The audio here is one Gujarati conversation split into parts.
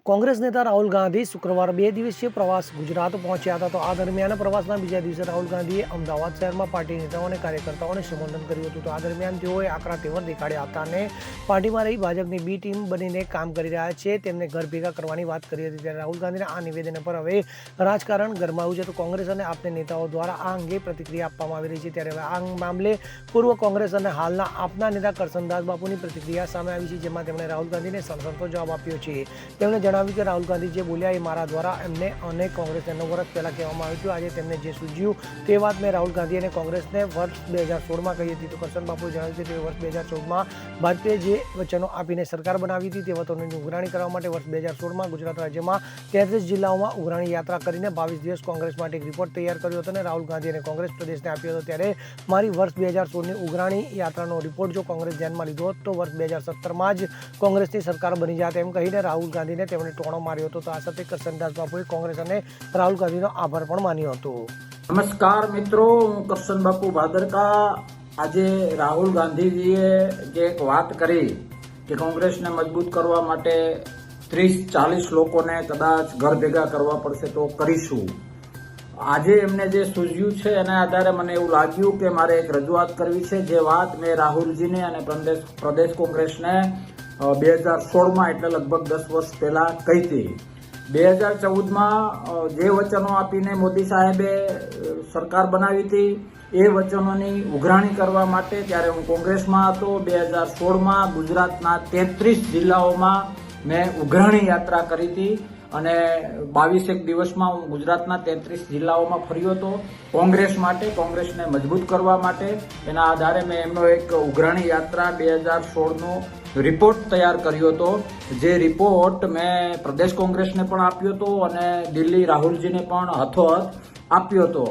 કોંગ્રેસ નેતા રાહુલ ગાંધી શુક્રવાર 2 દિવસીય પ્રવાસ ગુજરાત પહોંચ્યા હતા. તો આ દરમિયાન પ્રવાસના બીજા દિવસે રાહુલ ગાંધીએ અમદાવાદ શહેરમાં પાર્ટી નેતાઓ અને કાર્યકર્તાઓને સંબોધન કર્યું હતું. તો આ દરમિયાન તેઓએ આકરા તેવર દેખાડ્યા હતા અને પાર્ટીમાં રહી ભાજપની બી ટીમ બનીને કામ કરી રહ્યા છે તેમને ઘર ભેગા કરવાની વાત કરી હતી. ત્યારે રાહુલ ગાંધીના આ નિવેદન પર હવે રાજકારણ ગરમાયું છે. તો કોંગ્રેસ અને આપના નેતાઓ દ્વારા આ અંગે પ્રતિક્રિયા આપવામાં આવી રહી છે. ત્યારે હવે આ મામલે પૂર્વ કોંગ્રેસ અને હાલના આપના નેતા કરસનદાસ બાપુની પ્રતિક્રિયા સામે આવી છે, જેમાં તેમણે રાહુલ ગાંધીને સણસણતો જવાબ આપ્યો છે. તેમણે જણાવ્યું કે રાહુલ ગાંધી જે બોલ્યા એ મારા દ્વારા એમને અને કોંગ્રેસને 9 વર્ષ પહેલા કહેવામાં આવ્યું હતું. આજે તેમને જે સૂઝ્યું તે વાત મેં રાહુલ ગાંધી અને કોંગ્રેસને વર્ષ 2016માં કહી હતી. તો કરશન બાપુએ જણાવ્યું કે તે વર્ષ 2014માં ભાજપે જે વચનો આપીને સરકાર બનાવી હતી તે વચનોની ઉઘરાણી કરવા માટે વર્ષ 2016માં ગુજરાત રાજ્યમાં 33 જિલ્લાઓમાં ઉઘરાણી યાત્રા કરીને 22 દિવસ કોંગ્રેસ માટે એક રિપોર્ટ તૈયાર કર્યો હતો અને રાહુલ ગાંધી અને કોંગ્રેસ પ્રદેશને આપ્યો હતો. ત્યારે મારી વર્ષ 2016ની ઉઘરાણી યાત્રાનો રિપોર્ટ જો કોંગ્રેસ ધ્યાનમાં લીધો હોત તો વર્ષ 2017માં જ કોંગ્રેસની સરકાર બની જાત એમ કહીને રાહુલ ગાંધીને તેમણે ટોણો માર્યો હતો. તો આ સાથે કરસનદાસ બાપુએ કોંગ્રેસ અને રાહુલ ગાંધીનો આભાર પણ માન્યો હતો. નમસ્કાર મિત્રો, હું કરશન બાપુ ભાદરકા. આજે રાહુલ ગાંધીજીએ જે એક વાત કરી કે કોંગ્રેસને મજબૂત કરવા માટે 30-40 લોકોને કદાચ ઘર ભેગા કરવા પડશે તો કરીશું. આજે એમને જે સૂઝ્યું છે એના આધારે મને એવું લાગ્યું કે મારે એક રજૂઆત કરવી છે. જે વાત મેં રાહુલજીને અને પ્રદેશ કોંગ્રેસને 2016માં એટલે લગભગ 10 વર્ષ પહેલા કહી હતી. 2014માં જે વચનો આપીને મોદી સાહેબે સરકાર બનાવી હતી એ વચનોની ઉઘરાણી કરવા માટે ત્યારે હું કોંગ્રેસમાં હતો. 2016માં ગુજરાતના 33 જિલ્લાઓમાં મેં ઉઘરાણી યાત્રા કરી હતી અને 22 દિવસમાં હું ગુજરાતના 33 જિલ્લાઓમાં ફર્યો હતો કોંગ્રેસ માટે, કોંગ્રેસને મજબૂત કરવા માટે. એના આધારે મેં એમનો એક ઉઘરાણી યાત્રા 2016નો રિપોર્ટ તૈયાર કર્યો હતો. જે રિપોર્ટ મેં પ્રદેશ કોંગ્રેસને પણ આપ્યો હતો અને દિલ્હી રાહુલજીને પણ હાથોહાથ આપ્યો હતો.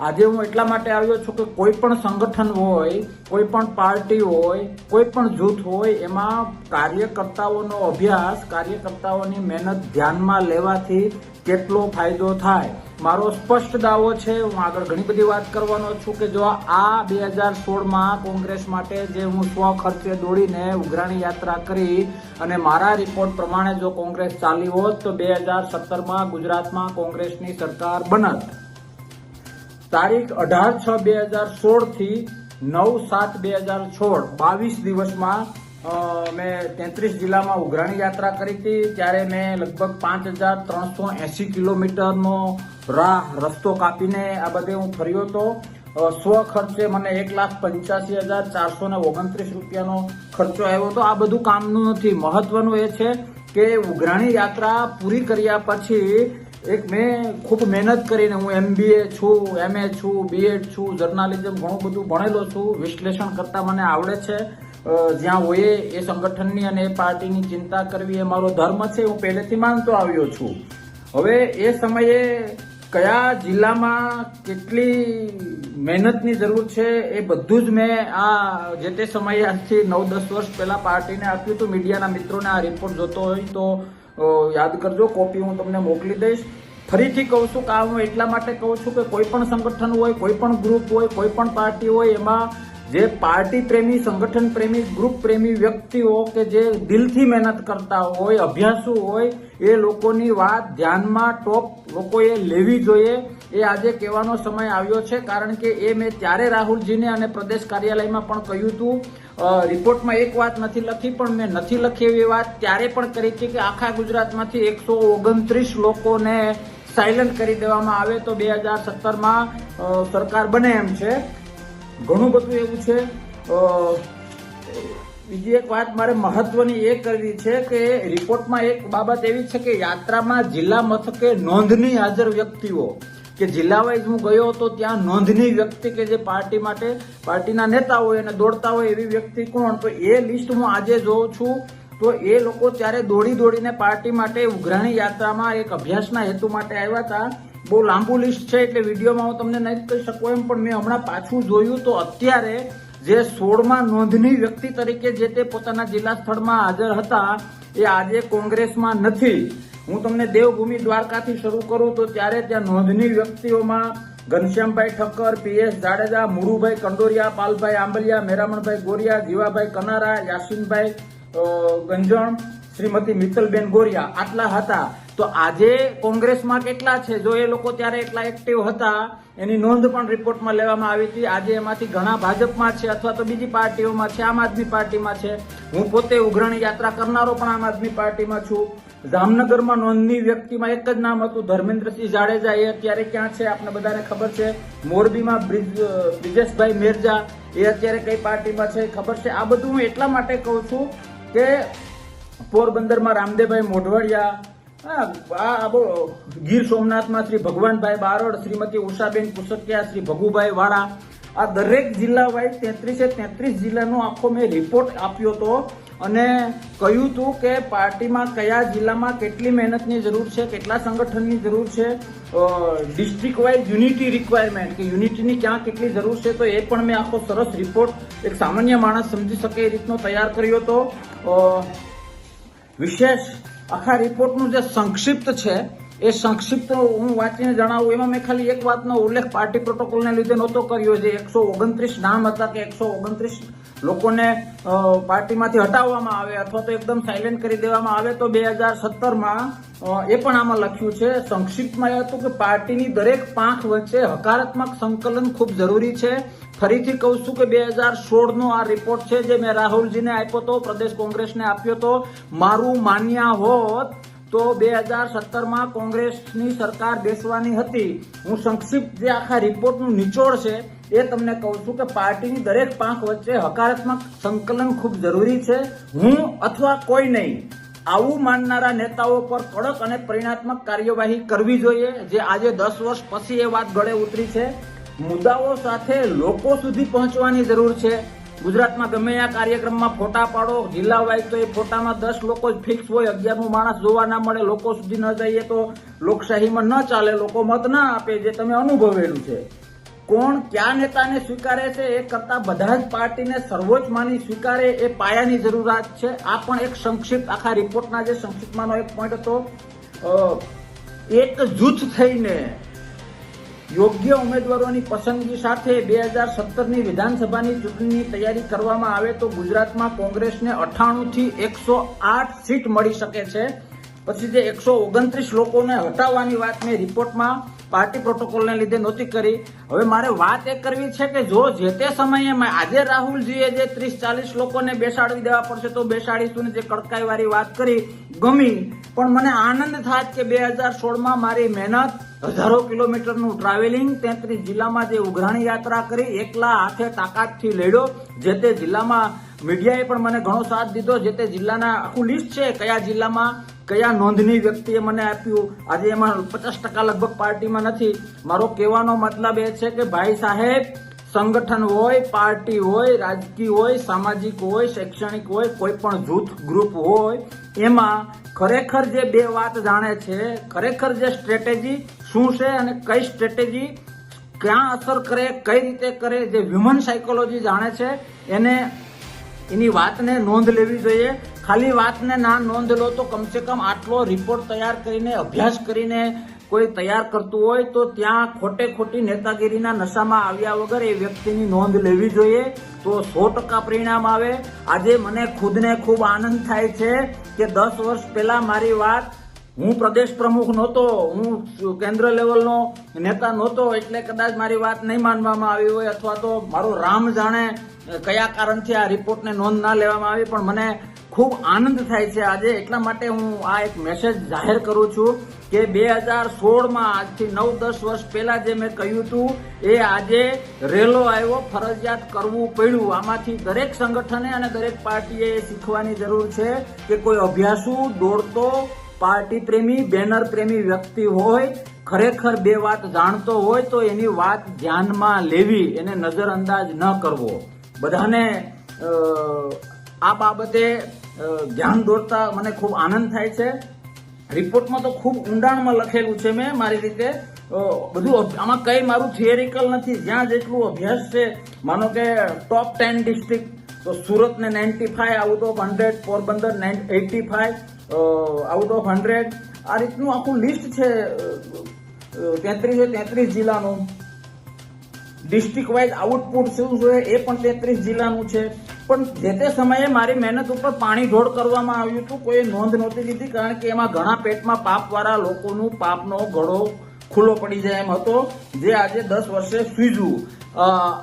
આજે હું એટલા માટે આવ્યો છું કે કોઈ પણ સંગઠન હોય, કોઈ પણ પાર્ટી હોય, કોઈ પણ જૂથ હોય, એમાં કાર્યકર્તાઓનો અભ્યાસ, કાર્યકર્તાઓની મહેનત ધ્યાનમાં લેવાથી કેટલો ફાયદો થાય. મારો સ્પષ્ટ દાવો છે, હું આગળ ઘણી બધી વાત કરવાનો છું કે જો આ 2016માં કોંગ્રેસ માટે જે હું સ્વખર્ચે દોડીને ઉઘરાણી યાત્રા કરી અને મારા રિપોર્ટ પ્રમાણે જો કોંગ્રેસ ચાલી હોત તો 2017માં ગુજરાતમાં કોંગ્રેસની સરકાર બનત. તારીખ 18/6/2016 થી 9/7/2016 22 દિવસમાં મેં 33 જિલ્લામાં ઉઘરાણી યાત્રા કરી હતી. ત્યારે મેં લગભગ 5380 કિલોમીટરનો રસ્તો કાપીને આ બધે હું ફર્યો હતો. સ્વખર્ચે મને 1,85,429 રૂપિયાનો ખર્ચો આવ્યો હતો. આ બધું કામનું નથી. મહત્વનું એ છે કે ઉઘરાણી યાત્રા પૂરી કર્યા પછી મેં ખૂબ મહેનત કરીને, હું MBA છું, MA છું, BEd છું, જર્નાલિઝમ ઘણું બધું ભણેલો છું, વિશ્લેષણ કરતા મને આવડે છે. જ્યાં હોય એ સંગઠનની અને એ પાર્ટીની ચિંતા કરવી એ મારો ધર્મ છે. હું પહેલેથી માનતો આવ્યો છું. હવે એ સમયે કયા જિલ્લામાં કેટલી મહેનતની જરૂર છે એ બધું જ મેં આ જે તે સમયે આજથી 9-10 વર્ષ પહેલા પાર્ટીને આપ્યું હતું. મીડિયાના મિત્રોને આ રિપોર્ટ જોતો હોય તો યાદ કરજો, કોપી હું તમને મોકલી દઈશ. ફરીથી કહું છું કે હું એટલા માટે કહું છું કે કોઈ પણ સંગઠન હોય, કોઈ પણ ગ્રુપ હોય, કોઈ પણ પાર્ટી હોય, એમાં જે પાર્ટી પ્રેમી, સંગઠન પ્રેમી, ગ્રુપ પ્રેમી વ્યક્તિઓ કે જે દિલથી મહેનત કરતા હોય, અભ્યાસુ હોય, એ લોકોની વાત ધ્યાનમાં ટોપ લોકોએ લેવી જોઈએ. એ આજે કહેવાનો સમય આવ્યો છે. કારણ કે એ મેં ત્યારે રાહુલજીને અને પ્રદેશ કાર્યાલયમાં પણ કહ્યું હતું. રિપોર્ટમાં એક વાત નથી લખી, પણ મેં નથી લખી એવી વાત ત્યારે પણ કરી હતી કે આખા ગુજરાતમાંથી 129 લોકોને સાયલન્ટ કરી દેવામાં આવે તો 2017માં સરકાર બને એમ છે. ઘણું બધું એવું છે. બીજી એક વાત મારે મહત્વની એ કરવી છે કે રિપોર્ટમાં એક બાબત એવી છે કે યાત્રામાં જિલ્લા મથકે નોંધની હાજર વ્યક્તિઓ કે જિલ્લા વાઇઝ હું ગયો હતો ત્યાં નોંધની વ્યક્તિ કે જે પાર્ટી માટે, પાર્ટીના નેતા હોય અને દોડતા હોય એવી વ્યક્તિ કોણ, તો એ લિસ્ટ હું આજે જોઉં છું. તો એ લોકો ત્યારે દોડીને પાર્ટી માટે ઉઘરાણી યાત્રામાં એક અભ્યાસના હેતુ માટે આવ્યા હતા. બહુ લાંબુ લિસ્ટ છે એટલે વિડીયોમાં હું તમને નથી કહી શકું એમ, પણ મેં હમણાં પાછું જોયું તો અત્યારે જે 16માં નોંધની વ્યક્તિ તરીકે જે તે પોતાના જિલ્લા સ્થળમાં હાજર હતા એ આજે કોંગ્રેસમાં નથી. હું તમને દેવભૂમિ દ્વારકાથી શરૂ કરું તો ત્યારે ત્યાં નોંધની વ્યક્તિઓમાં ઘનશ્યામભાઈ ઠક્કર, PS જાડેજા, મુરુભાઈ કંડોરિયા, પાલભાઈ આંબલિયા, મેરામણભાઈ ગોરિયા, જીવાભાઈ કનારા, યાસીનભાઈ ગંજણ, શ્રીમતી મિત્તલબેન ગોરિયા આટલા હતા. તો આજે કોંગ્રેસમાં કેટલા છે? જો એ લોકો ત્યારે એટલા એક્ટિવ હતા એની નોંધ પણ રિપોર્ટમાં લેવામાં આવી હતી. આજે એમાંથી ઘણા ભાજપમાં છે અથવા તો બીજી પાર્ટીઓમાં છે, આમ આદમી પાર્ટીમાં છે. હું પોતે ઉઘરાણી યાત્રા કરનારો પણ આમ આદમી પાર્ટીમાં છું. જામનગરમાં નોંધની વ્યક્તિમાં એક જ નામ હતું, ધર્મેન્દ્રસિંહ જાડેજા. એ અત્યારે ક્યાં છે આપણે બધાને ખબર છે. મોરબીમાં બ્રિજેશભાઈ મેરજા, એ અત્યારે કઈ પાર્ટીમાં છે ખબર છે. આ બધું હું એટલા માટે કહું છું કે પોરબંદરમાં રામદેવભાઈ મોઢવાડિયા, ગીર સોમનાથમાં શ્રી ભગવાનભાઈ બારોડ, શ્રીમતી ઉષાબેન કુસકિયા, શ્રી ભગુભાઈ વાળા, આ દરેક જિલ્લા વાઇઝ 33 જિલ્લાનો આખો મેં રિપોર્ટ આપ્યો હતો અને કહ્યું હતું કે પાર્ટીમાં કયા જિલ્લામાં કેટલી મહેનતની જરૂર છે, કેટલા સંગઠનની જરૂર છે, ડિસ્ટ્રિક્ટ વાઇઝ યુનિટી રિક્વાયરમેન્ટ કે યુનિટીની ક્યાં કેટલી જરૂર છે. તો એ પણ મેં આખો સરસ રિપોર્ટ એક સામાન્ય માણસ સમજી શકે એ રીતનો તૈયાર કર્યો હતો. વિશેષ આખા રિપોર્ટનું જે સંક્ષિપ્ત છે એ સંક્ષિપ્ત હું વાંચીને જણાવું. એમાં મેં ખાલી એક વાતનો ઉલ્લેખ પાર્ટી પ્રોટોકોલને લીધે નહોતો કર્યો. જે 129 નામ હતા કે 129 લોકોને પાર્ટીમાંથી હટાવવામાં આવે અથવા તો એકદમ સાયલેન્ટ કરી દેવામાં આવે, તો 2017માં એ પણ આમાં લખ્યું છે. સંક્ષિપ્તમાં એ હતું કે પાર્ટીની દરેક પાંખ વચ્ચે હકારાત્મક સંકલન ખૂબ જરૂરી છે. ફરીથી કહું છું કે 2016નો આ રિપોર્ટ છે જે મેં રાહુલજીને આપ્યો હતો, પ્રદેશ કોંગ્રેસને આપ્યો હતો. મારું માન્યા હોત તો 2017માં કોંગ્રેસની સરકાર બેસવાની હતી. હું સંક્ષિપ્ત જે આખા રિપોર્ટનું નિચોડ છે એ તમને કહું છું કે પાર્ટીની દરેક પાંખ વચ્ચે હકારાત્મક સંકલન ખૂબ જરૂરી છે. હું અથવા કોઈ નહીં, આવું માનનારા નેતાઓ પર કડક અને પરિણાત્મક કાર્યવાહી કરવી જોઈએ. જે આજે 10 વર્ષ પછી એ વાત ગળે ઉતરી છે. મુદ્દાઓ સાથે લોકો સુધી પહોંચવાની જરૂર છે. ગુજરાતમાં ગમે આ કાર્યક્રમમાં ફોટા પાડો, જિલ્લા વાઇઝ તો એ ફોટામાં 10 લોકો જ ફિક્સ હોય, 11મું માણસ જોવા ના મળે, લોકો સુધી ન જઈએ તો લોકશાહીમાં ન ચાલે, લોકો મત ના આપે, જે તમે અનુભવેલું છે. કોણ કયા નેતાને સ્વીકારે છે એ કરતા બધા જ પાર્ટીને સર્વોચ્ચ માની સ્વીકારે એ પાયાની જરૂરિયાત છે. આ પણ એક સંક્ષિપ્ત આખા રિપોર્ટના જે સંક્ષિપ્તમાંનો એક પોઈન્ટ હતો. એક જૂથ થઈને યોગ્ય ઉમેદવારોની પસંદગી સાથે 2017ની વિધાનસભાની ચૂંટણીની તૈયારી કરવામાં આવે તો ગુજરાતમાં કોંગ્રેસને 98 થી 108 સીટ મળી શકે છે. પછી જે 129 લોકોને હટાવવાની વાત મેં રિપોર્ટમાં પાર્ટી પ્રોટોકોલને લીધે નહોતી કરી. હવે મારે વાત એ કરવી છે કે જો જે તે સમયે આજે રાહુલજીએ જે 30-40 લોકોને બેસાડી દેવા પડશે તો બેસાડીશું, જે કડકાઈ વાળી વાત કરી ગમી, પણ મને આનંદ થાય કે 2016માં મારી મહેનત, હજારો કિલોમીટરનું ટ્રાવેલિંગ, 33 જિલ્લામાં જે ઉઘરાણી યાત્રા કરી, એકલા હાથે તાકાતથી લડ્યો. જે તે જિલ્લામાં મીડિયાએ પણ મને ઘણો સાથ દીધો. જે તે જિલ્લાના આખું લિસ્ટ છે કયા જિલ્લામાં કયા નોંધની વ્યક્તિએ મને આપ્યું. આજે એમાં 50% લગભગ પાર્ટીમાં નથી. મારો કહેવાનો મતલબ એ છે કે ભાઈ સાહેબ, સંગઠન હોય, પાર્ટી હોય, રાજકીય હોય, સામાજિક હોય, શૈક્ષણિક હોય, કોઈ પણ જૂથ ગ્રુપ હોય, એમાં ખરેખર જે બે વાત જાણે છે, ખરેખર જે સ્ટ્રેટેજી શું છે અને કઈ સ્ટ્રેટેજી ક્યાં અસર કરે, કઈ રીતે કરે, જે હ્યુમન સાયકોલોજી જાણે છે એને એની વાતને નોંધ લેવી જોઈએ. ખાલી વાતને ના નોંધ લો તો કમસે કમ આટલો રિપોર્ટ તૈયાર કરીને, અભ્યાસ કરીને કોઈ તૈયાર કરતું હોય તો ત્યાં ખોટી નેતાગીરીના નશામાં આવ્યા વગર એ વ્યક્તિની નોંધ લેવી જોઈએ, તો 100% પરિણામ આવે. આજે મને ખુદને ખૂબ આનંદ થાય છે કે 10 વર્ષ પહેલા મારી વાત, હું પ્રદેશ પ્રમુખ નહોતો, હું કેન્દ્ર લેવલનો નેતા નહોતો, એટલે કદાચ મારી વાત નહીં માનવામાં આવી હોય અથવા તો મારો રામ જાણે કયા કારણથી આ રિપોર્ટને નોંધ ના લેવામાં આવી. પણ મને ખૂબ આનંદ થાય છે આજે. એટલા માટે હું આ એક મેસેજ જાહેર કરું છું કે 2016માં આજથી 9-10 વર્ષ પહેલા જે મેં કહ્યું હતું એ આજે રેલો આવ્યો, ફરજિયાત કરવું પડ્યું. આમાંથી દરેક સંગઠને અને દરેક પાર્ટીએ શીખવાની જરૂર છે કે કોઈ અભ્યાસુ, દોડતો, પાર્ટી પ્રેમી, બેનર પ્રેમી વ્યક્તિ હોય, ખરેખર બે વાત જાણતો હોય તો એની વાત ધ્યાનમાં લેવી, એને નજરઅંદાજ ન કરવો. બધાને આ બાબતે ધ્યાન દોરતા મને ખૂબ આનંદ થાય છે. રિપોર્ટમાં તો ખૂબ ઊંડાણમાં લખેલું છે મેં મારી રીતે બધું. આમાં કઈ મારું થિયરિકલ નથી. જ્યાં જેટલું અભ્યાસ છે, માનો કે ટોપ 10 ડિસ્ટ્રિક્ટ તો સુરતને 95 out of 100, Porbandar 85 out of 100, આ રીતનું આખું લિસ્ટ છે 33 જિલ્લાનું. ડિસ્ટ્રિક્ટ વાઇઝ આઉટપુટ શું છે એ પણ 33 જિલ્લાનું છે. પણ જે તે સમયે મારી મહેનત ઉપર પાણી ઢોળ કરવામાં આવ્યું હતું, કોઈ નોંધ નહોતી લીધી, કારણ કે એમાં ઘણા પેટમાં પાપવાળા લોકોનું પાપનો ગળો ખુલ્લો પડી જાય એમ હતો, જે આજે 10 વર્ષે સૂઝ્યું.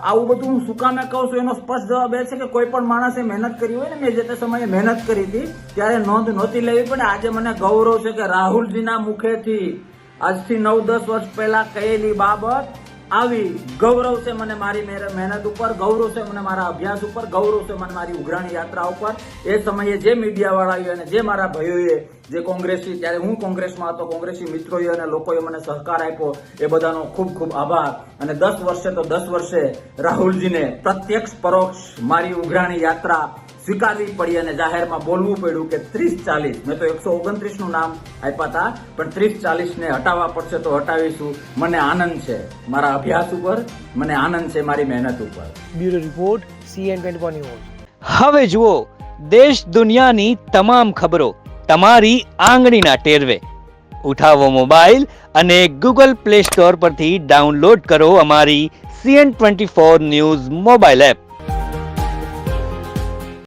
આવું બધું હું શું કામે કહું છું એનો સ્પષ્ટ જવાબ એ છે કે કોઈ પણ માણસે મહેનત કરી હોય ને, મેં જે તે સમયે મહેનત કરી હતી ત્યારે નોંધ નહોતી લેવી પડે. આજે મને ગૌરવ છે કે રાહુલજીના મુખેથી આજથી 9-10 વર્ષ પહેલા કહેલી બાબત આવી. ગૌરવ છે મને મારી મહેનત ઉપર, ગૌરવ છે મને મારા અભ્યાસ ઉપર, ગૌરવ છે મને મારી ઉઘરાણી યાત્રા ઉપર. એ સમયે જે મીડિયાવાળાઓ અને જે મારા ભાઈઓએ, જે કોંગ્રેસી, ત્યારે હું કોંગ્રેસમાં હતો, કોંગ્રેસી મિત્રોએ અને લોકોએ મને સહકાર આપ્યો, એ બધાનો ખૂબ ખૂબ આભાર. અને 10 વર્ષે તો 10 વર્ષે રાહુલજીને પ્રત્યક્ષ પરોક્ષ મારી ઉઘરાણી યાત્રા સ્વીકારવી પડી અને જાહેરમાં બોલવું પડ્યું કે 30-40, મેં તો 129 નું નામ આપ્યા હતા, પણ 30-40 ને હટાવવા પડશે તો હટાવીશું. મને આનંદ છે મારા અભ્યાસ ઉપર, મને આનંદ છે મારી મહેનત ઉપર. Bureau report CN24 news. હવે જુઓ દેશ દુનિયાની તમામ ખબરો તમારી આંગળીના ટેરવે. ઉઠાવો મોબાઈલ અને Google Play Store પરથી ડાઉનલોડ કરો અમારી CN24 ન્યૂઝ મોબાઈલ એપ.